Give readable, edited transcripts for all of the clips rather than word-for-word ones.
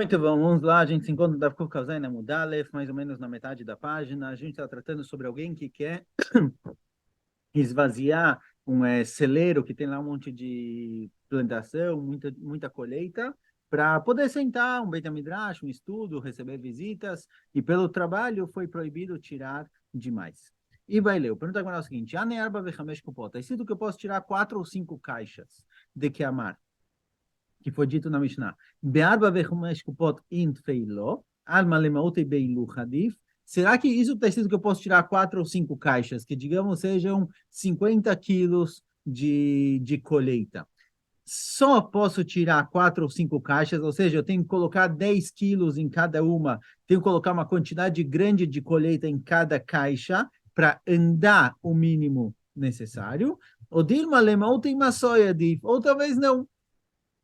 Muito bom, vamos lá, a gente se encontra da Kufkazai na Mudalef, mais ou menos na metade da página. A gente está tratando sobre alguém que quer esvaziar um celeiro que tem lá um monte de plantação, muita colheita, para poder sentar, um Beit HaMidrash, um estudo, receber visitas, e pelo trabalho foi proibido tirar demais. E vai ler, pergunta agora é o seguinte, Anearba vechamesh kupot, é sido que eu posso tirar 4 ou 5 caixas de Keamar, que foi dito na Mishnah. Be'arba vechumesh kupot in tfeilo, alma lemaute beilu hadif. Será que isso está escrito que eu posso tirar 4 ou 5 caixas, que digamos sejam 50 quilos de colheita? Só posso tirar 4 ou 5 caixas, ou seja, eu tenho que colocar 10 quilos em cada uma, tenho que colocar uma quantidade grande de colheita em cada caixa para andar o mínimo necessário. Ou Dilma Lemão tem uma soia de, ou talvez não.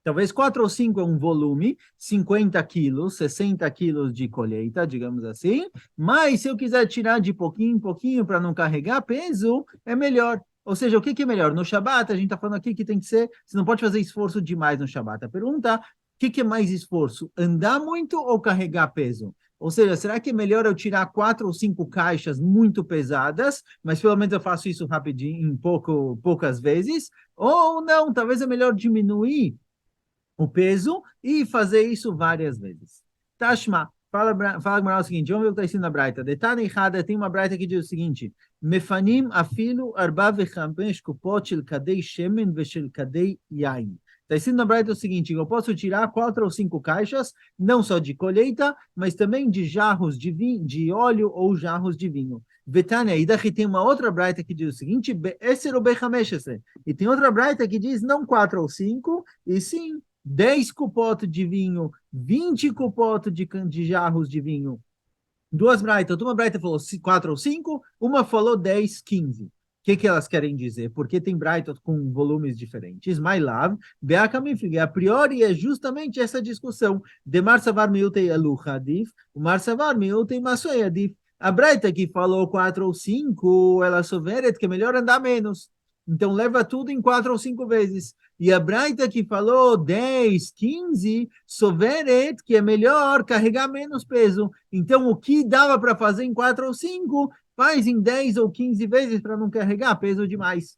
Talvez 4 ou 5 é um volume, 50 quilos, 60 quilos de colheita, digamos assim. Mas se eu quiser tirar de pouquinho em pouquinho para não carregar peso, é melhor. Ou seja, o que é melhor? No Shabat, a gente está falando aqui que tem que ser, você não pode fazer esforço demais no Shabat. A pergunta, o que é mais esforço? Andar muito ou carregar peso? Ou seja, será que é melhor eu tirar 4 ou 5 caixas muito pesadas, mas pelo menos eu faço isso rapidinho, poucas vezes? Ou não, talvez é melhor diminuir o peso e fazer isso várias vezes. Tashma, fala o seguinte, vamos ver o que está escrito na Braita. Detalhe errada, tem uma Braita que diz o seguinte, Mefanim afilu arba vechamesh kupot shel kadei shemen veshel kadei yain. Está escrito na Braita o seguinte, eu posso tirar 4 ou 5 caixas, não só de colheita, mas também de jarros de, de óleo ou jarros de vinho. Betânia, e daqui tem uma outra Braita que diz o seguinte, e tem outra Braita que diz não 4 ou 5, e sim 10 cupotes de vinho, 20 cupotes de jarros de vinho. Duas braitas, uma braita falou 4 ou 5, uma falou 10, 15. O que elas querem dizer? Porque tem braitas com volumes diferentes. My love, a priori é justamente essa discussão. De Marsavar Miutei Elu Hadif, o Marsavar Miutei Masoei Hadif. A braita que falou 4 ou 5, ela soveret que é melhor andar menos. Então leva tudo em 4 ou 5 vezes. E a Braita que falou 10, 15, soveret, que é melhor carregar menos peso. Então, o que dava para fazer em 4 ou 5, faz em 10 ou 15 vezes para não carregar peso demais.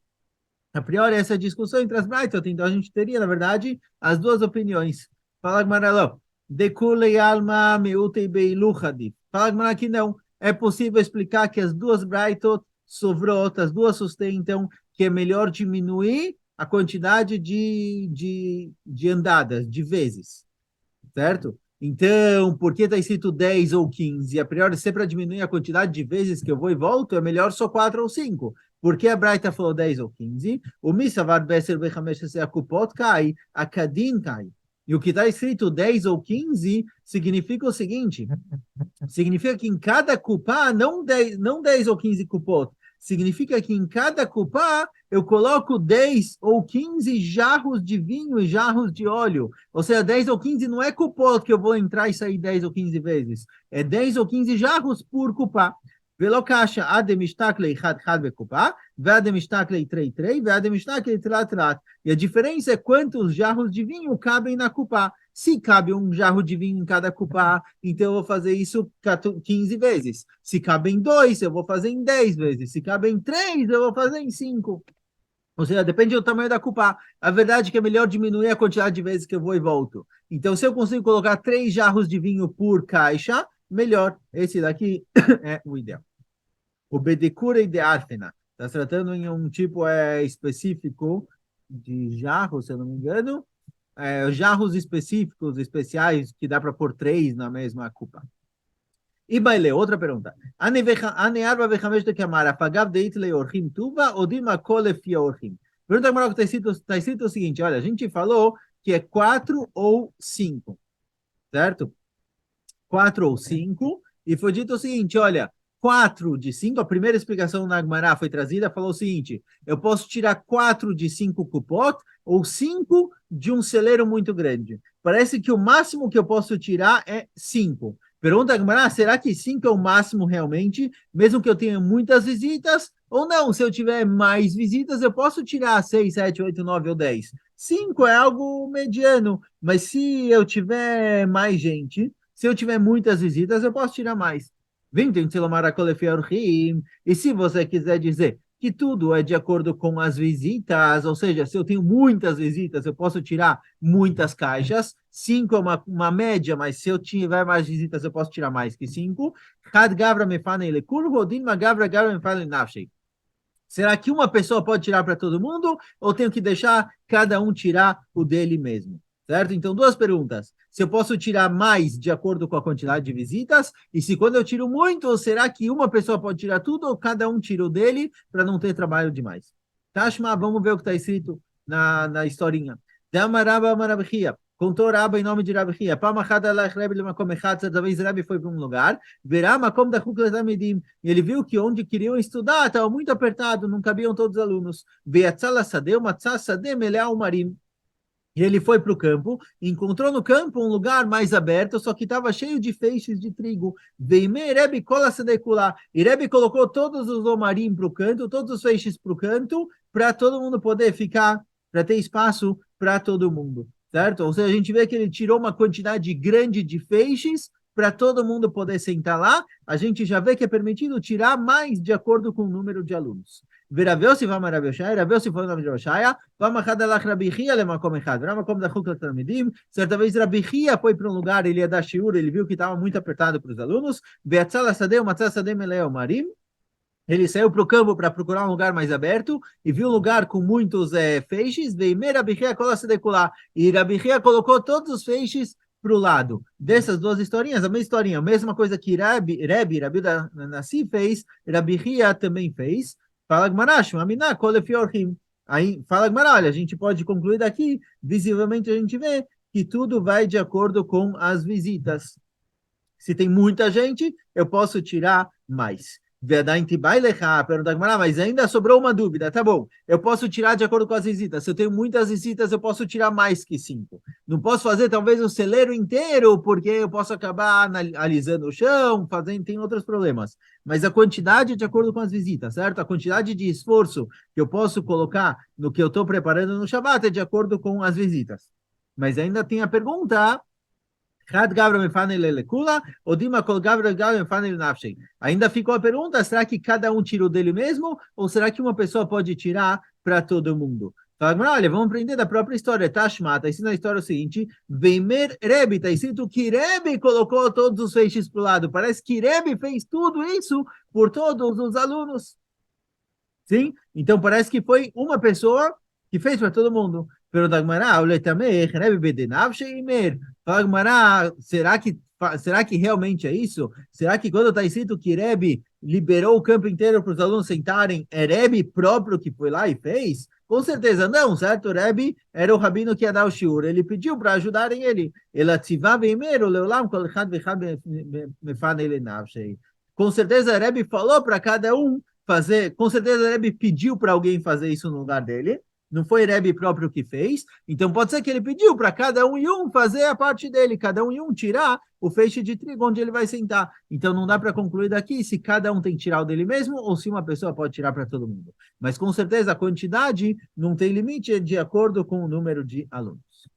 A priori, essa discussão entre as Braitot, então a gente teria, na verdade, as duas opiniões. Fala, Gmaraló, dekulei alma meutei beiluchadi. Fala, Gmaraló, que não. É possível explicar que as duas Braitot sovrou, as duas sustentam que é melhor diminuir a quantidade de andadas, de vezes, certo? Então, por que está escrito 10 ou 15? A priori, se é para diminuir a quantidade de vezes que eu vou e volto, é melhor só 4 ou 5. Porque a Braita falou 10 ou 15, o Misavar Besser Bechamesh Akupot cai, a Kadin cai. E o que está escrito 10 ou 15 significa o seguinte: significa que em cada cupá, não 10 ou 15 cupot, significa que em cada cupá eu coloco 10 ou 15 jarros de vinho e jarros de óleo. Ou seja, 10 ou 15 não é cupot que eu vou entrar e sair 10 ou 15 vezes. É 10 ou 15 jarros por cupá. ולא קשה עד דמשתכלי חד בקופה, ועד דמשתכלי תרי, ועד דמשתכלי תלת. E a diferença é quantos jarros de vinho cabem na cupá. Se cabe um jarro de vinho em cada cupá, então eu vou fazer isso 15 vezes. Se cabem 2, eu vou fazer em 10 vezes. Se cabem 3, eu vou fazer em 5. Ou seja, depende do tamanho da cupá. A verdade é que é melhor diminuir a quantidade de vezes que eu vou e volto. Então, se eu consigo colocar 3 jarros de vinho por caixa, melhor. Esse daqui é o ideal. O Bedecura de Arfena. Está se tratando em um tipo específico de jarro, se eu não me engano. Jarros específicos, especiais, que dá para pôr 3 na mesma cupa. E baile, outra pergunta. Anearba vechamesh de kamara, pagav deit leorchim tuva, odima kolef orchim. Pergunta moral que está escrito o seguinte, olha, a gente falou que é 4 ou 5, certo? 4 ou 5, e foi dito o seguinte, olha, 4 de 5, a primeira explicação na Agmará foi trazida, falou o seguinte, eu posso tirar 4 de 5 cupot, ou 5 de um celeiro muito grande. Parece que o máximo que eu posso tirar é 5. Pergunta Agmará, será que 5 é o máximo realmente, mesmo que eu tenha muitas visitas, ou não? Se eu tiver mais visitas, eu posso tirar 6, 7, 8, 9 ou 10. 5 é algo mediano, mas se eu tiver mais gente, se eu tiver muitas visitas, eu posso tirar mais. Vim, tem e se você quiser dizer que tudo é de acordo com as visitas, ou seja, se eu tenho muitas visitas, eu posso tirar muitas caixas. 5 é uma média, mas se eu tiver mais visitas, eu posso tirar mais que 5. Será que uma pessoa pode tirar para todo mundo ou tenho que deixar cada um tirar o dele mesmo? Certo? Então, duas perguntas. Se eu posso tirar mais de acordo com a quantidade de visitas, e se quando eu tiro muito, será que uma pessoa pode tirar tudo ou cada um tira o dele para não ter trabalho demais? Tashma, vamos ver o que está escrito na historinha. Damaraba Marabia. Contou Rabba em nome de Rabia. Certa vez Rabbi foi para um lugar. Verá, Makom da Hukla Tamidim. E ele viu que onde queriam estudar estava muito apertado, não cabiam todos os alunos. E ele foi para o campo, encontrou no campo um lugar mais aberto, só que estava cheio de feixes de trigo. E Rebbe colocou todos os omarim para o canto, todos os feixes para o canto, para todo mundo poder ficar, para ter espaço para todo mundo, certo? Ou seja, a gente vê que ele tirou uma quantidade grande de feixes para todo mundo poder sentar lá. A gente já vê que é permitido tirar mais de acordo com o número de alunos. Veraveu se vai Rabi Oshaya, Veraveu se foi o nome de Oshaya, vamos a Rabi Chia lemakom echad, Ramakom da Chukla Talmidim. Certa vez Rabi Chia foi para um lugar, ele ia dar shiur, ele viu que estava muito apertado para os alunos. Beatzal Sadeu, Matzal Sadeu Meleo Marim. Ele saiu para o campo para procurar um lugar mais aberto e viu um lugar com muitos feixes. Veimer Rabi Chia colasedecular. E Rabi Chia colocou todos os feixes para o lado. Dessas duas historinhas, a mesma historinha, a mesma coisa que Rabi Nassi fez, Rabi Chia também fez. Fala Gmarash, Aminá, Kolefiorhim. Aí fala Gmará, olha, a gente pode concluir daqui, visivelmente a gente vê que tudo vai de acordo com as visitas. Se tem muita gente, eu posso tirar mais. Pergunta Gmará, mas ainda sobrou uma dúvida, tá bom. Eu posso tirar de acordo com as visitas. Se eu tenho muitas visitas, eu posso tirar mais que 5. Não posso fazer talvez o celeiro inteiro, porque eu posso acabar alisando o chão, fazendo, tem outros problemas. Mas a quantidade é de acordo com as visitas, certo? A quantidade de esforço que eu posso colocar no que eu estou preparando no Shabat é de acordo com as visitas. Mas ainda tem a pergunta. Ainda ficou a pergunta, será que cada um tira o dele mesmo, ou será que uma pessoa pode tirar para todo mundo? Fala, olha, vamos aprender da própria história. Tashma, está escrito na história o seguinte, Veimer Rebbe, está escrito que Rebbe colocou todos os feixes para o lado. Parece que Rebbe fez tudo isso por todos os alunos. Sim? Então parece que foi uma pessoa que fez para todo mundo. Pero Dagmará, olha também, Rebbe Bedenav Sheimer. Fala, Dagmará, será que realmente é isso? Será que quando está escrito que Rebbe liberou o campo inteiro para os alunos sentarem, é Rebbe próprio que foi lá e fez? Com certeza não, certo? Rebbe era o rabino que ia dar o shiur. Ele pediu para ajudarem ele. Ele ativava primeiro, Leolam, Kol Echad Vechad Mefan Ele Nafshei. Com certeza, Rebbe falou para cada um fazer. Com certeza, Rebbe pediu para alguém fazer isso no lugar dele. Não foi Rebbe próprio que fez. Então, pode ser que ele pediu para cada um e um fazer a parte dele, cada um e um tirar o feixe de trigo onde ele vai sentar. Então, não dá para concluir daqui se cada um tem que tirar o dele mesmo ou se uma pessoa pode tirar para todo mundo. Mas, com certeza, a quantidade não tem limite de acordo com o número de alunos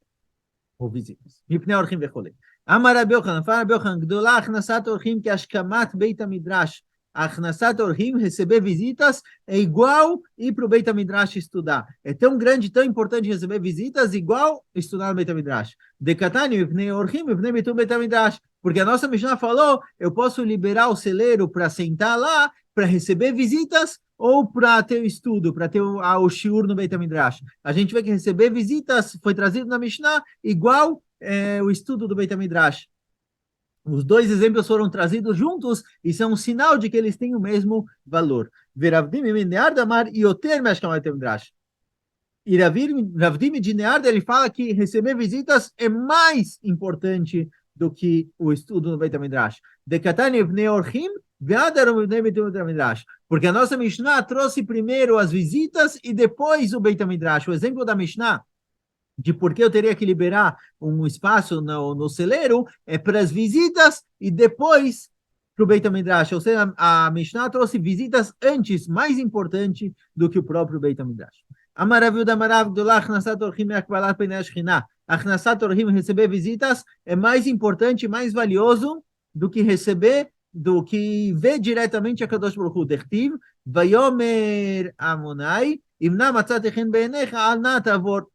ou visitas. מפני אורחים וכו'. אמר רבי יוחנן, פר רבי יוחנן, גדולה הכנסת אורחים כהשכמת בית המדרש. A Achnasat Orhim, receber visitas, é igual ir para o Beit HaMidrash estudar. É tão grande, tão importante receber visitas, igual estudar no Beit HaMidrash. Dekatani, Mipnei Orhim, Mipnei Bitum Beit HaMidrash. Porque a nossa Mishnah falou, eu posso liberar o celeiro para sentar lá, para receber visitas, ou para ter o estudo, para ter o shiur no Beit HaMidrash. A gente vê que receber visitas foi trazido na Mishnah, igual o estudo do Beit HaMidrash. Os dois exemplos foram trazidos juntos e são um sinal de que eles têm o mesmo valor. E Ravdim de Nearda, ele fala que receber visitas é mais importante do que o estudo no Beit HaMidrash. Porque a nossa Mishnah trouxe primeiro as visitas e depois o Beit HaMidrash. O exemplo da Mishnah de por que eu teria que liberar um espaço no celeiro é para as visitas e depois para o Beit HaMidrash. Ou seja, a Mishnah trouxe visitas antes, mais importante do que o próprio Beit HaMidrash. Amarav da Marav do Lachnasat Orhim e Akbalat Penei Shekhinah. Achnasat Orhim, receber visitas, é mais importante, mais valioso do que receber, do que ver diretamente a Kadosh Baruch Hu. Dertiv, Vayomer Amonai, Imna Matzat Echin Beinecha, Al Na Tavor.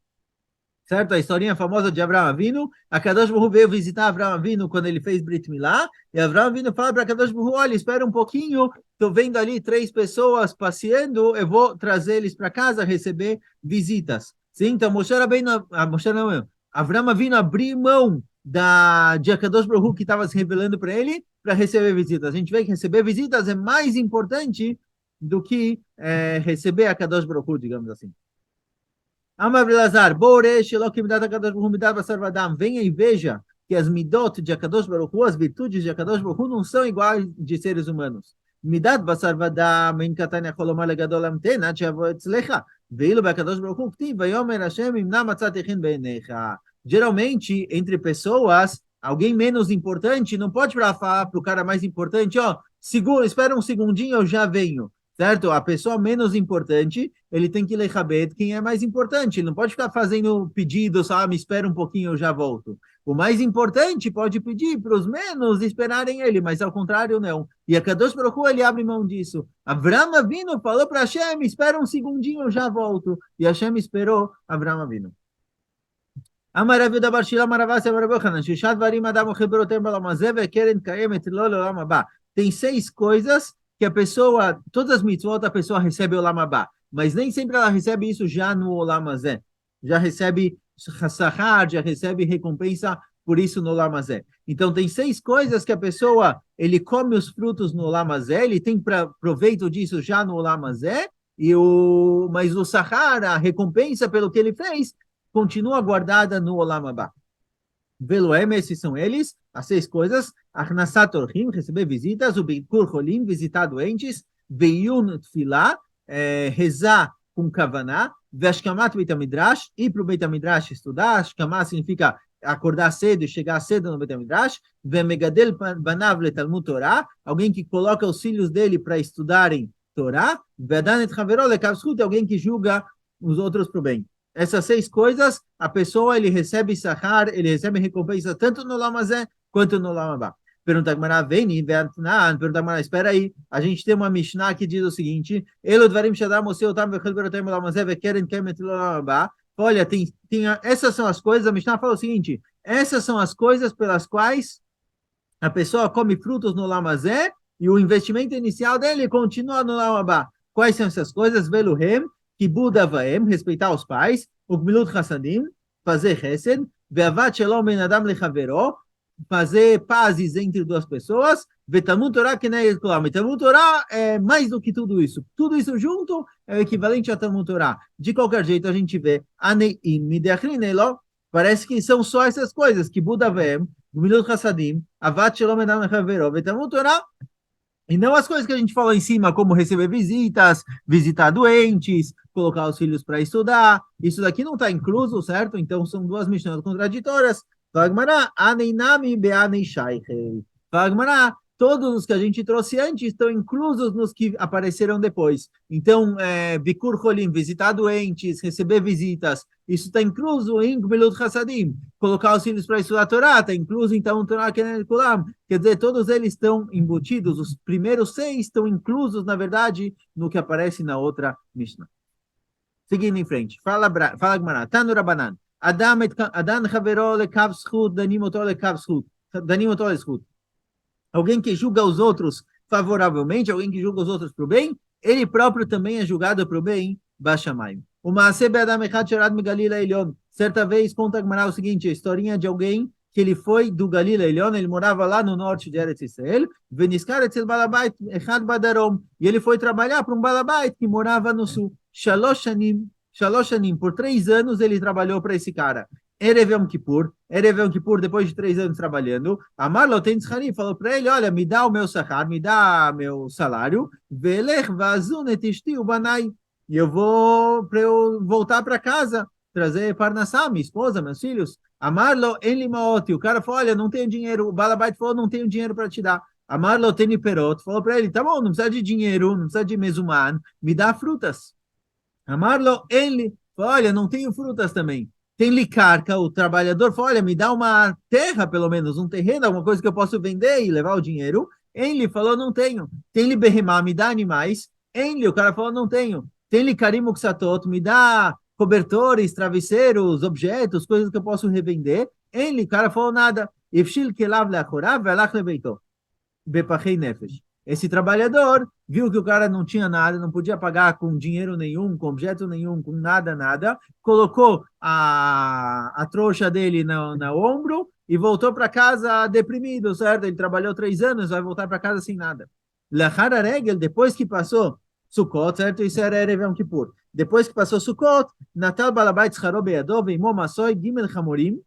Certo? A historinha famosa de Abraão Avinu. A Kadosh Baruch Hu veio visitar Abraão Avinu quando ele fez Brit Milá. E Abraão Avinu fala para Kadosh Baruch Hu, olha, espera um pouquinho, estou vendo ali 3 pessoas passeando, eu vou trazer eles para casa receber visitas. Sim, então Moshe Rabbeinu, Moshe não, Abraão Avinu abriu mão de Kadosh Baruch Hu que estava se revelando para ele para receber visitas. A gente vê que receber visitas é mais importante do que receber a Kadosh Baruch Hu, digamos assim. Amar Bilazar, Bore, Shelok, Midat HaKadosh Baruch Hu, Midat Basar Vadam. Venha e veja que as midot de HaKadosh Baruch Hu, as virtudes de HaKadosh Baruch Hu, não são iguais de seres humanos. Midat Basar Vadam, Em Katanya Cholomar Legadol Amtena, Tchavo Etzlecha. Veilo HaKadosh Baruch Hu, Ktiv, Vayomer Hashem, Imna Matzat Echin Beinecha. Geralmente, entre pessoas, alguém menos importante não pode falar para o cara mais importante, ó, espera um segundinho, eu já venho. Certo? A pessoa menos importante, ele tem que ler quem é mais importante. Ele não pode ficar fazendo pedidos, me espera um pouquinho, eu já volto. O mais importante pode pedir para os menos esperarem ele, mas ao contrário, não. E a Kadosh Baruch Hu, ele abre mão disso. Avraham Avinu falou para Hashem, espera um segundinho, eu já volto. E Hashem esperou Avraham Avinu. Amarav da Barshila Maravasi Amarav Yochanan, Shishat Varim Adam Ochebrotem Balamazé Vekeren Kaemet Lo Leolam Haba. Tem 6 coisas que a pessoa, todas as mitzvot, a pessoa recebe o Olam Haba, mas nem sempre ela recebe isso já no Olam Hazé. Já recebe sahar, já recebe recompensa por isso no Olam Hazé. Então, tem 6 coisas que a pessoa, ele come os frutos no Olam Hazé, ele tem proveito disso já no Olam Hazé, mas o sahar, a recompensa pelo que ele fez, continua guardada no Olam Haba. Veloem, esses são eles, as 6 coisas. Achnasat Orhim, receber visitas. O Bikur Cholim, visitar doentes. Veiun Tfilah, rezar com Kavaná. Veshkamat Beit HaMidrash, ir para o Beit HaMidrash estudar. Shkamah significa acordar cedo e chegar cedo no Beit HaMidrash. Vemegadel Banav Letalmud Torah, alguém que coloca os filhos dele para estudarem Torá. Vedanet Haverol Lekav Zchut, alguém que julga os outros para o bem. Essas 6 coisas, a pessoa, ele recebe sahar, ele recebe recompensa tanto no Olam Hazé quanto no Olam Haba. Pergunta Gemara, pergunta Gemara, espera aí, a gente tem uma Mishnah que diz o seguinte, olha, essas são as coisas, a Mishnah fala o seguinte, essas são as coisas pelas quais a pessoa come frutos no Olam Hazé e o investimento inicial dele continua no Olam Haba. Quais são essas coisas? Veluhem, Kibud Avaim, respeitar os pais, o Gmilut Hassadim, fazer Hesed, Ve'avat Shalom Ben Adam Lechavero, fazer pazes entre 2 pessoas, Ve'Talmud Torah Keneged Kolam. E Talmud Torah é mais do que tudo isso. Tudo isso junto é o equivalente a Talmud Torah. De qualquer jeito, a gente vê, Aneim Mideachrin Elo, parece que são só essas coisas, Kibud Avaim, Gmilut Hassadim, Avat Shalom Ben Adam Lechavero, Ve'Talmud Torah, e não as coisas que a gente falou em cima, como receber visitas, visitar doentes, colocar os filhos para estudar. Isso daqui não está incluso, certo? Então são 2 Mishnahs contraditórias. Fala Gemara, todos os que a gente trouxe antes estão inclusos nos que apareceram depois. Então, Bikur Cholim, visitar doentes, receber visitas, isso está incluso em Gmilut Hassadim. Colocar os filhos para estudar a Torá, está incluso então Torá Keneged Kulam. Quer dizer, todos eles estão embutidos, os primeiros 6 estão inclusos, na verdade, no que aparece na outra Mishnah. Seguindo em frente, fala Gemara, Tanu Rabanan, Adam Chavero lekav zchut, danim oto lekav zchut, danim oto lezchut. Alguém que julga os outros favoravelmente, alguém que julga os outros para o bem, ele próprio também é julgado para o bem, Bashamayim. O Maaseh be'adam echad sherad meGalila Elyon. Certa vez, conta Gemara o seguinte, a historinha de alguém que ele foi do Galila Elyon, ele morava lá no norte de Eretz Israel, veniskar etzel balabait echad badarom, e ele foi trabalhar para um balabait que morava no sul. Shalosh shanim, por 3 anos ele trabalhou para esse cara. Erev Yom Kippur, depois de 3 anos trabalhando, Amar Lo Ten Tzcharim, falou para ele, olha, me dá o meu sahar, me dá meu salário, Velech vazun et ishti ubanai, e eu vou para eu voltar para casa, trazer Parnassá, minha esposa, meus filhos. Amar Lo En Limaot, o cara falou, olha, não tenho dinheiro, o Balabait falou, não tenho dinheiro para te dar. Amar Lo Ten Perot, falou para ele, tá bom, não precisa de dinheiro, não precisa de mezuman, me dá frutas. Amarlo, ele falou, olha, não tenho frutas também. Tem licarca, o trabalhador falou, olha, me dá uma terra, pelo menos, um terreno, alguma coisa que eu possa vender e levar o dinheiro. Ele falou, não tenho. Tem liberrimá, me dá animais. Ele, o cara falou, não tenho. Tem licarim uxatot, me dá cobertores, travesseiros, objetos, coisas que eu posso revender. Ele, o cara falou, nada. Ifshil kelav leachorav, velach lebeitó. Bepachei Nefesh. Esse trabalhador viu que o cara não tinha nada, não podia pagar com dinheiro nenhum, com objeto nenhum, com nada, nada, colocou a trouxa dele na ombro e voltou para casa deprimido, certo? Ele trabalhou 3 anos, vai voltar para casa sem nada. Lachar Regel, depois que passou Sukkot, certo? Isso era Erev Yom Kippur. Depois que passou Sukkot, Natal Balabait Scharo Beyado, Veimo Masoi, Gimel Chamorim,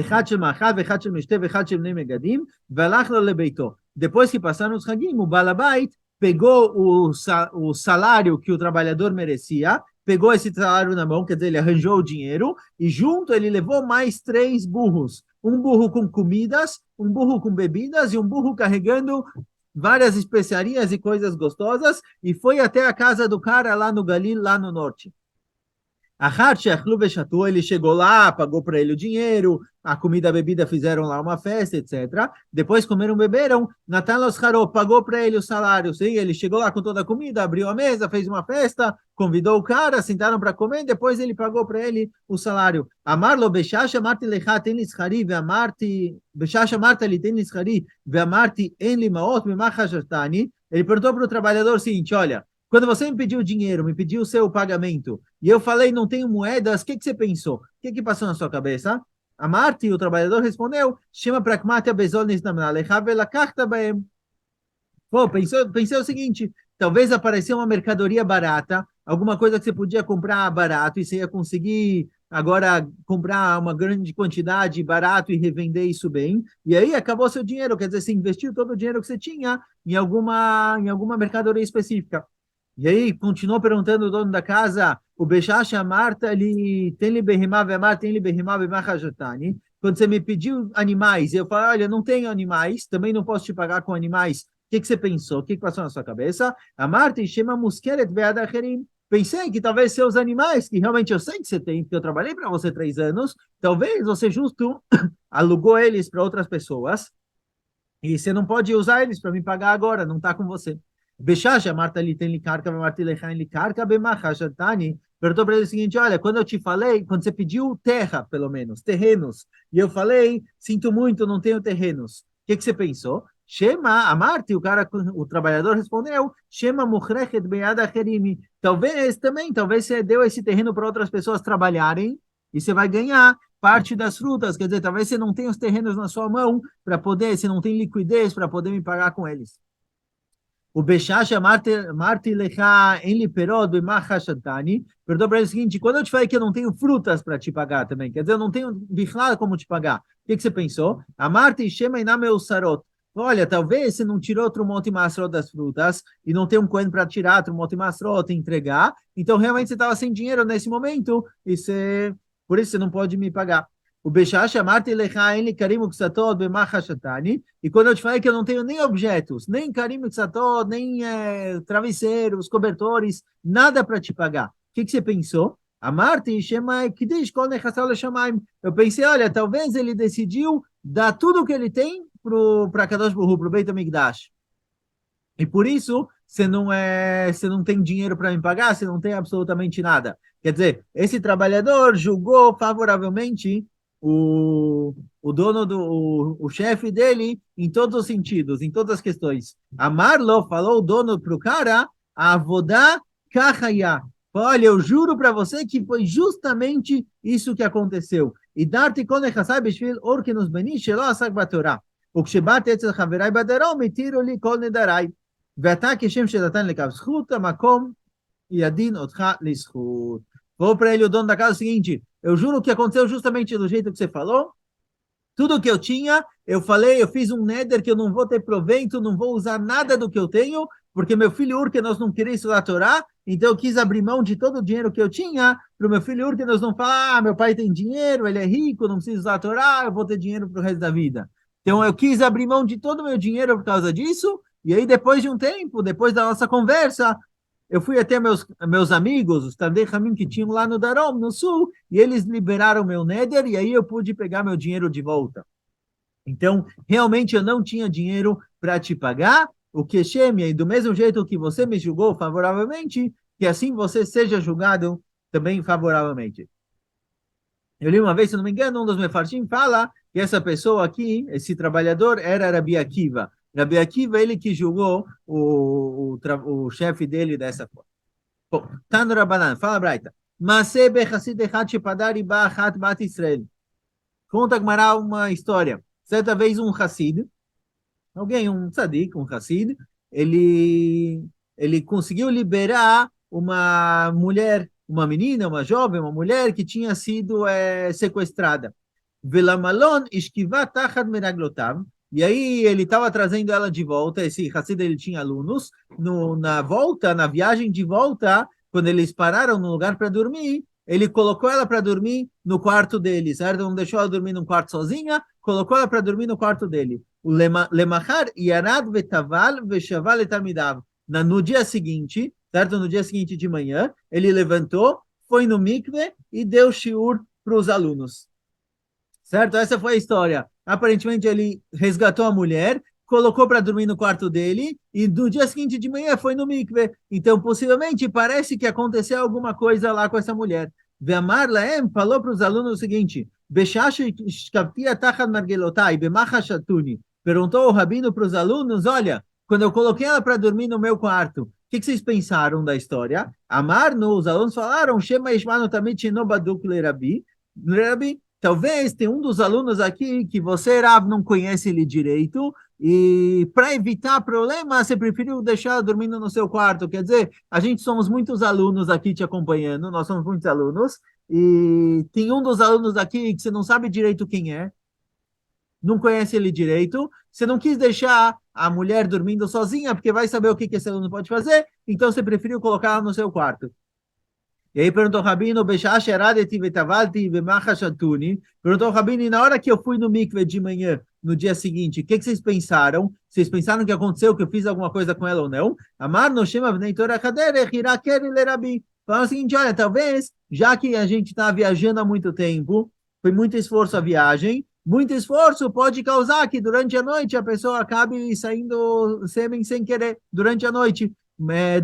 אחד של מאכל ואחד של משתה ואחד של בני מגדים, והלך לו לביתו. Depois que passaram os Hagim, o Balabait pegou o salário que o trabalhador merecia, pegou esse salário na mão, quer dizer, ele arranjou o dinheiro, e junto ele levou mais 3 burros. Um burro com comidas, um burro com bebidas e um burro carregando várias especiarias e coisas gostosas, e foi até a casa do cara lá no Galil, lá no norte. Ele chegou lá, pagou para ele o dinheiro, a comida, a bebida fizeram lá uma festa, etc. Depois comeram, beberam, Natan Oscarou pagou para ele o salário, sim, ele chegou lá com toda a comida, abriu a mesa, fez uma festa, convidou o cara, sentaram para comer, depois ele pagou para ele o salário. Amarlo, Bechasha Marti Lecha ten lischari, ve'amarti, Bechasha Marta li ten lischari, ve'amarti en limaot, memachashatani. Ele perguntou para o trabalhador o seguinte, olha, quando você me pediu dinheiro, me pediu o seu pagamento, e eu falei, não tenho moedas, o que você pensou? O que passou na sua cabeça? A Marti, o trabalhador, respondeu, Shema pragmatia bezonis namnalecha velakachta baem. Pô, pensei o seguinte, talvez apareceu uma mercadoria barata, alguma coisa que você podia comprar barato, e você ia conseguir agora comprar uma grande quantidade barato e revender isso bem, e aí acabou seu dinheiro, quer dizer, você investiu todo o dinheiro que você tinha em alguma mercadoria específica. E aí, continuou perguntando o dono da casa, o Bechacha Marta, ele tem liberrimá, Marta tem liberrimá, Bemachajatani. Quando você me pediu animais, eu falei, olha, não tenho animais, também não posso te pagar com animais. O que você pensou? O que passou na sua cabeça? A Marta chama Muskeret Beadacherim. Pensei que talvez seus animais, que realmente eu sei que você tem, porque eu trabalhei para você 3 anos, talvez você justo alugou eles para outras pessoas, e você não pode usar eles para me pagar agora, não está com você. Bechasha, Marta ali tem licarca, Marta lechain licarca, bemachashatani. Perguntou para ele o seguinte: olha, quando eu te falei, quando você pediu terra, pelo menos, terrenos, e eu falei, sinto muito, não tenho terrenos. O que você pensou? Shema, a Marta, o trabalhador respondeu, Shema muchrechet beyad acherimi. Talvez você deu esse terreno para outras pessoas trabalharem, e você vai ganhar parte das frutas, quer dizer, talvez você não tenha os terrenos na sua mão para poder, você não tem liquidez para poder me pagar com eles. O Bechasha Marti Lecha em Liperod Bemachashatani perguntou para ele o seguinte: quando eu te falei que eu não tenho frutas para te pagar também, quer dizer, eu não tenho bichlá como te pagar, o que você pensou? A Marti Shema Inameu Sarot. Olha, talvez você não tirou outro monte masrot das frutas e não tem um coelho para tirar outro monte masrot e entregar, então realmente você estava sem dinheiro nesse momento por isso você não pode me pagar. O Bechasha Marti Lecha Eli Karim Uksatot Bemachashatani. E quando eu te falei que eu não tenho nem objetos, nem Karim Uksatot, nem travesseiros, cobertores, nada para te pagar. O que você pensou? A Marti Shema Kidish Kol Nechassal Leshamaim. Eu pensei, olha, talvez ele decidiu dar tudo o que ele tem para Kadosh Baruch Hu, para o Beit HaMikdash. E por isso, você não tem dinheiro para me pagar, você não tem absolutamente nada. Quer dizer, esse trabalhador julgou favoravelmente o dono o chefe dele em todos os sentidos, em todas as questões. A Marlo falou o dono para o cara, avodá kachaya. Olha, eu juro para você que foi justamente isso que aconteceu. E dar-te kol nechasai b'shvil or kenus beni shelo asak batorá. וכשבאתי אצל חבריי בדרום, התירו לי כל נדריי. ואתה כשם שנתן לכף זכות, המקום ידין אותך לזכות. Vou para ele, o dono da casa, o seguinte: eu juro que aconteceu justamente do jeito que você falou. Tudo que eu tinha, eu falei, eu fiz um neder que eu não vou ter proveito, não vou usar nada do que eu tenho, porque meu filho Ur, que nós não queríamos estudar a Torá, então eu quis abrir mão de todo o dinheiro que eu tinha, para o meu filho Ur, que nós não falar, meu pai tem dinheiro, ele é rico, não precisa usar a Torá, eu vou ter dinheiro para o resto da vida. Então eu quis abrir mão de todo o meu dinheiro por causa disso, e aí depois de um tempo, depois da nossa conversa, eu fui até meus amigos, os Talmidei Hamim que tinham lá no Darom, no sul, e eles liberaram meu neder, e aí eu pude pegar meu dinheiro de volta. Então, realmente eu não tinha dinheiro para te pagar, o que Shem, e do mesmo jeito que você me julgou favoravelmente, que assim você seja julgado também favoravelmente. Eu li uma vez, se não me engano, um dos mefarshim fala que essa pessoa aqui, esse trabalhador, era Rabi Akiva. Rabi Akiva, ele que julgou o chefe dele dessa forma. Bom, Tano Rabanan, fala Braita. Maseh bechassid echad shepadar iba achat bat Israel. Conta Gemara uma história. Certa vez um Hassid, alguém, um tzadik, um Hassid, ele conseguiu liberar uma mulher, uma menina, uma jovem, uma mulher que tinha sido sequestrada. Velamalon ishkiva tachad meraglotav. E aí ele estava trazendo ela de volta. Esse Hassid, ele tinha alunos. Na volta, na viagem de volta, quando eles pararam no lugar para dormir, ele colocou ela para dormir no quarto dele, certo? Não deixou ela dormir num quarto sozinha, colocou ela para dormir no quarto dele. O lemachar yarad vetaval veshaval etamidav. No dia seguinte, certo? No dia seguinte de manhã, ele levantou, foi no mikve e deu shiur para os alunos. Certo? Essa foi a história. Aparentemente ele resgatou a mulher, colocou para dormir no quarto dele e no dia seguinte de manhã foi no mikve. Então, possivelmente, parece que aconteceu alguma coisa lá com essa mulher. Ve'amar laem falou para os alunos o seguinte: perguntou o rabino para os alunos: olha, quando eu coloquei ela para dormir no meu quarto, o que vocês pensaram da história? Amar, os alunos falaram: Shema Ishmanu Tamid Shino Baduk Lerabi. Talvez tem um dos alunos aqui que você, Rav, não conhece ele direito, e para evitar problema, você preferiu deixar dormindo no seu quarto. Quer dizer, a gente somos muitos alunos aqui te acompanhando, nós somos muitos alunos, e tem um dos alunos aqui que você não sabe direito quem é, não conhece ele direito, você não quis deixar a mulher dormindo sozinha, porque vai saber o que esse aluno pode fazer, então você preferiu colocá-la no seu quarto. E aí perguntou o Rabino, perguntou o Rabino, e na hora que eu fui no mikve de manhã, no dia seguinte, o que vocês pensaram? Vocês pensaram que aconteceu, que eu fiz alguma coisa com ela ou não? Amar no Shema Vneitora Kader, Hirakeri Lerabi. Falaram o seguinte, olha, talvez, já que a gente está viajando há muito tempo, foi muito esforço a viagem, muito esforço pode causar que durante a noite a pessoa acabe saindo sêmen sem querer, durante a noite,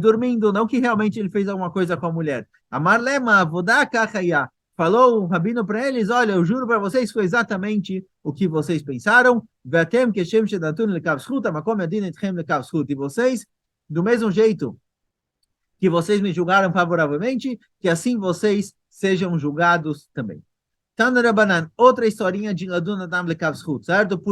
dormindo, não que realmente ele fez alguma coisa com a mulher. Amar lema, vodá kachaya. Falou o rabino para eles, olha, eu juro para vocês, foi exatamente o que vocês pensaram. Ve'atem keshem shedatun lekav zchut, makom yadin etchem lekav zchut. E vocês, do mesmo jeito que vocês me julgaram favoravelmente, que assim vocês sejam julgados também. Tana Rabanan, outra historinha de Laduna Dam lekav zchut, certo?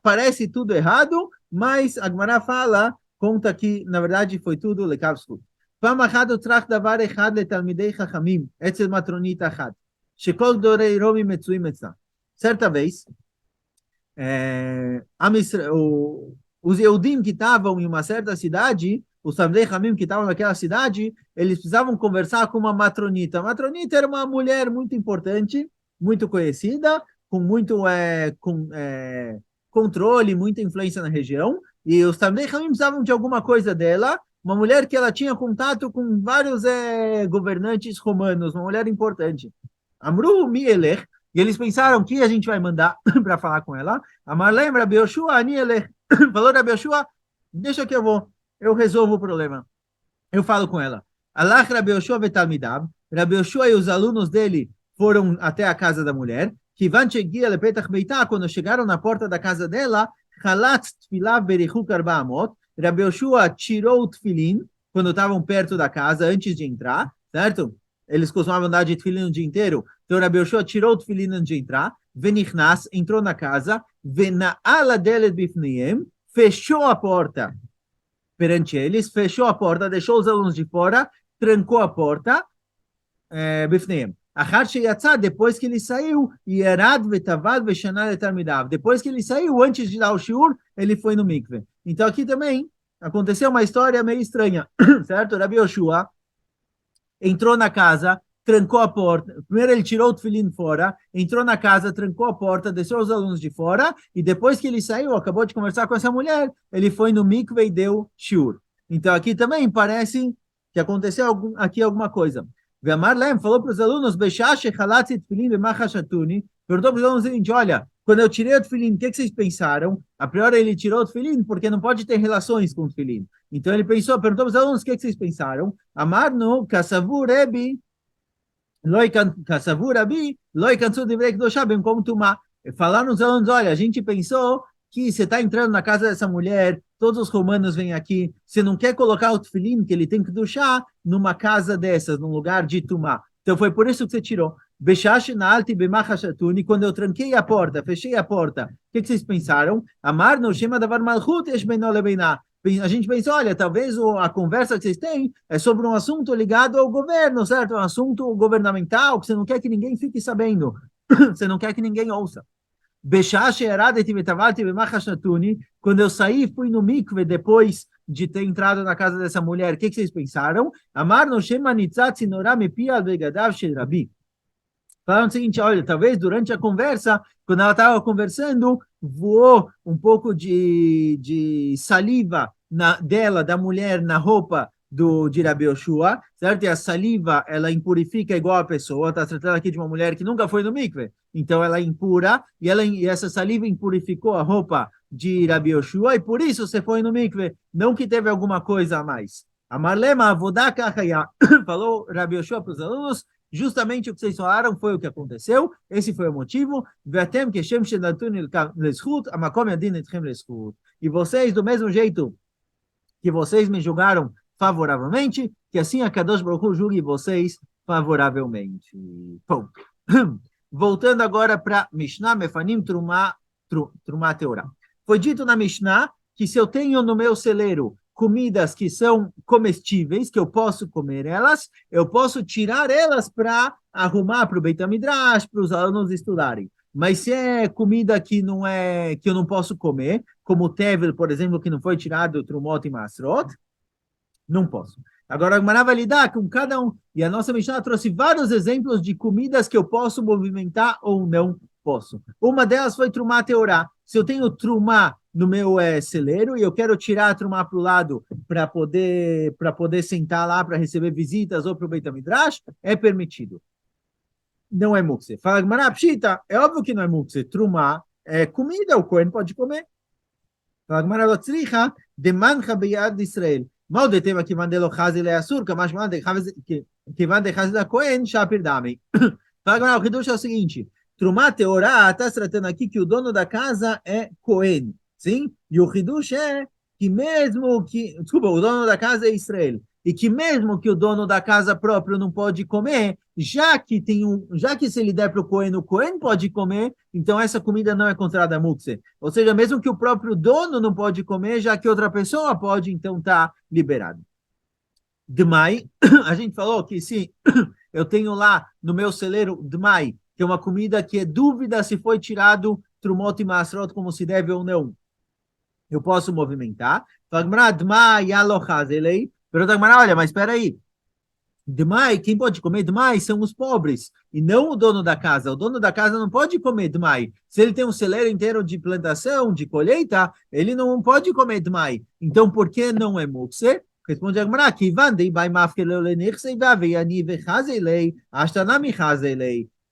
Parece tudo errado, mas a Gemara fala, conta que, na verdade, foi tudo lekav zchut. פעם אחת הוצרך דבר אחד לתלמידי חכמים, אצל מטרונית אחת, שכל גדולי רומי מצויים אצלה. Certa vez, os Yehudim que estavam em uma certa cidade, os Talmidei Hamim que estavam naquela cidade, eles precisavam conversar com uma matronita. A matronita era uma mulher muito importante, muito conhecida, com muito controle, muita influência na região, e os Talmidei Hamim precisavam de alguma coisa dela, uma mulher que ela tinha contato com vários governantes romanos, uma mulher importante. Amru Mielech, e eles pensaram que a gente vai mandar para falar com ela. Amarlem Rabi Yoshua Anielech, falou Rabi Yoshua, deixa que eu resolvo o problema. Eu falo com ela. Allah Rabi Yoshua vetalmidav, Rabi Yoshua e os alunos dele foram até a casa da mulher, que quando chegaram na porta da casa dela, Halat Tfilav Berichuk Arbaamot, Rabi Yoshua tirou o tefilin quando estavam perto da casa, antes de entrar, certo? Eles costumavam andar de tefilin o dia inteiro. Então, Rabi Yoshua tirou o tefilin antes de entrar, venichnas, entrou na casa, vena'ala delet bifniem, fechou a porta perante eles, fechou a porta, deixou os alunos de fora, trancou a porta, bifniem. Depois que ele saiu, depois que ele saiu, antes de dar o shiur, ele foi no mikve. Então aqui também aconteceu uma história meio estranha, certo? Rabi Yoshua entrou na casa, trancou a porta. Primeiro ele tirou o tefilin fora, entrou na casa, trancou a porta, deixou os alunos de fora, e depois que ele saiu, acabou de conversar com essa mulher, ele foi no mikve e deu shiur. Então aqui também parece que aconteceu aqui alguma coisa. Ve'amar Lem falou para os alunos, perguntou para os alunos o seguinte, olha, quando eu tirei o tefilim, o que vocês pensaram? A priori ele tirou o tefilim porque não pode ter relações com o tefilim. Então ele perguntou para os alunos o que vocês pensaram. Amar no, Kassavu Rebi, Kassavu Rabi, Loi Kansu Divrei Kedoshá, bem como Tumá. Falaram os alunos, olha, a gente pensou que você está entrando na casa dessa mulher, todos os romanos vêm aqui, você não quer colocar o tefilim, que ele tem que duchar, numa casa dessas, num lugar de Tumá. Então foi por isso que você tirou. Quando eu tranquei a porta, fechei a porta, o que vocês pensaram? Amar no Shema Davar Malchut Yesh Beino Lebeiná. A gente pensa, olha, talvez a conversa que vocês têm é sobre um assunto ligado ao governo, certo? Um assunto governamental que você não quer que ninguém fique sabendo. Você não quer que ninguém ouça. Quando eu saí, fui no mikve depois de ter entrado na casa dessa mulher, o que vocês pensaram? Amar no Shema Nitzat Sinora Mepia Al-Vegadav Shel Rabi. Falaram o seguinte, olha, talvez durante a conversa, quando ela estava conversando, voou um pouco de saliva dela, da mulher, na roupa de Rabi Yoshua, certo? E a saliva, ela impurifica igual a pessoa, está tratando aqui de uma mulher que nunca foi no mikve, então ela é impura, e essa saliva impurificou a roupa de Rabi Yoshua, e por isso você foi no mikve, não que teve alguma coisa a mais. A Marlema Avodá Kachaya, falou Rabi Yoshua para os alunos, justamente o que vocês falaram foi o que aconteceu, esse foi o motivo. E vocês, do mesmo jeito que vocês me julgaram favoravelmente, que assim a Kadosh Baruch Hu julgue vocês favoravelmente. Ponto. Voltando agora para Mishnah, Mefanim Trumá Teorá. Foi dito na Mishnah que se eu tenho no meu celeiro comidas que são comestíveis, que eu posso comer elas, eu posso tirar elas para arrumar para o Beit HaMidrash, para os alunos estudarem. Mas se é comida que não é, que eu não posso comer, como o tevel, por exemplo, que não foi tirado Trumot e Masrot, não posso. Agora, a Gemara vai lidar com cada um. E a nossa Mishnah trouxe vários exemplos de comidas que eu posso movimentar ou não posso. Uma delas foi Trumá Teorá. Se eu tenho Trumá no meu celeiro e eu quero tirar a Trumá para o lado para poder sentar lá para receber visitas ou para o Beit HaMidrash, é permitido. Não é mukse. Fala Gemara, pshita, é óbvio que não é mukse. Trumá é comida, o Cohen pode comer. Fala Gemara, lotzricha, demancha beyad de Israel. Mal de tema que mandelo chazi leasur, que mande chazi da Cohen, shapir dami. Fala Gemara, o Hidush é o seguinte, Trumá Teorá está se tratando aqui que o dono da casa é Cohen, sim? E o Hidush é que mesmo que, desculpa, o dono da casa é Israel, e que mesmo que o dono da casa próprio não pode comer, já que se ele der para o Cohen pode comer, então essa comida não é considerada mukse. Ou seja, mesmo que o próprio dono não pode comer, já que outra pessoa pode, então está liberado. Dmai, a gente falou que se eu tenho lá no meu celeiro Dmai, que é uma comida que é dúvida se foi tirado Trumot e Masrot como se deve ou não, eu posso movimentar. Fala, Dmai, alochazelei. Pergunta, olha, mas espera aí. Dmai, quem pode comer Dmai são os pobres, e não o dono da casa. O dono da casa não pode comer Dmai. Se ele tem um celeiro inteiro de plantação, de colheita, ele não pode comer Dmai. Então, por que não é mukse? Responde a Gemara,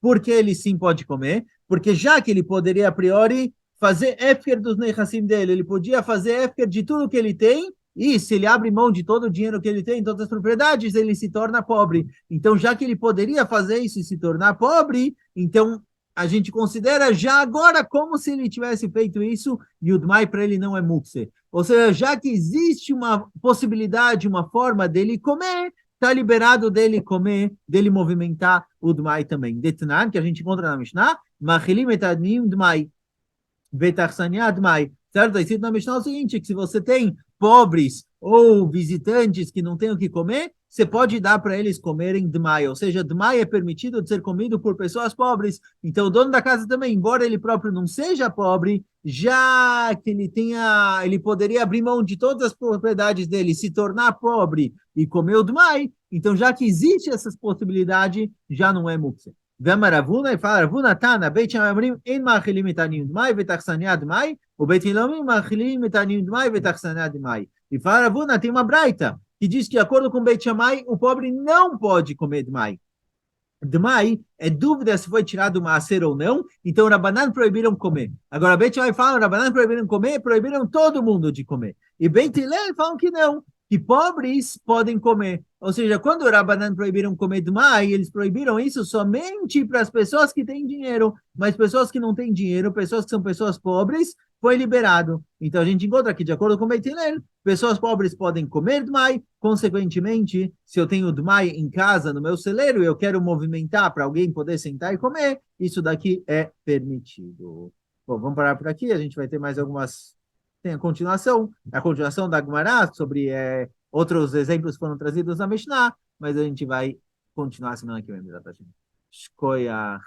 porque ele sim pode comer, porque já que ele poderia a priori fazer efker dos nechassim dele, ele podia fazer efker de tudo que ele tem, e se ele abre mão de todo o dinheiro que ele tem, todas as propriedades, ele se torna pobre. Então, já que ele poderia fazer isso e se tornar pobre, então a gente considera já agora como se ele tivesse feito isso, e o Dmai para ele não é mukse. Ou seja, já que existe uma possibilidade, uma forma dele comer, está liberado dele comer, dele movimentar o Dmai também. Detnan, que a gente encontra na Mishnah, Machilim etanim Dmai, Betachsania Dmai. Certo? Está escrito na Mishnah o seguinte, que se você tem pobres ou visitantes que não têm o que comer, você pode dar para eles comerem Dmai, ou seja, Dmai é permitido de ser comido por pessoas pobres. Então, o dono da casa também, embora ele próprio não seja pobre, já que ele poderia abrir mão de todas as propriedades dele, se tornar pobre e comer o Dmai, então já que existe essa possibilidade, já não é mukse. Vema Ravuna e fala, Ravuna Tana, Beit Shamamrim, en machilim etanim Dmai, vetachsania Dmai, o Beit Hilomim machilim etanim Dmai, vetachsania Dmai. E fala, Ravuna, tem uma braita, que diz que, de acordo com Beit Shammai, o pobre não pode comer Dmai. Dmai é dúvida se foi tirado maaser ou não, então o Rabanan proibiram comer. Agora, Beit Shammai fala, o Rabanan proibiram comer, proibiram todo mundo de comer. E Beit Hillel falam que não, que pobres podem comer. Ou seja, quando o Rabanan proibiram comer Dmai, eles proibiram isso somente para as pessoas que têm dinheiro, mas pessoas que não têm dinheiro, pessoas que são pessoas pobres, foi liberado. Então a gente encontra aqui, de acordo com Beit Hillel, pessoas pobres podem comer Dmai, consequentemente, se eu tenho Dmai em casa, no meu celeiro, e eu quero movimentar para alguém poder sentar e comer, isso daqui é permitido. Bom, vamos parar por aqui, a gente vai ter mais algumas... Tem a continuação da Gemara sobre outros exemplos que foram trazidos na Mishnah, mas a gente vai continuar semana que vem, Shkoyach.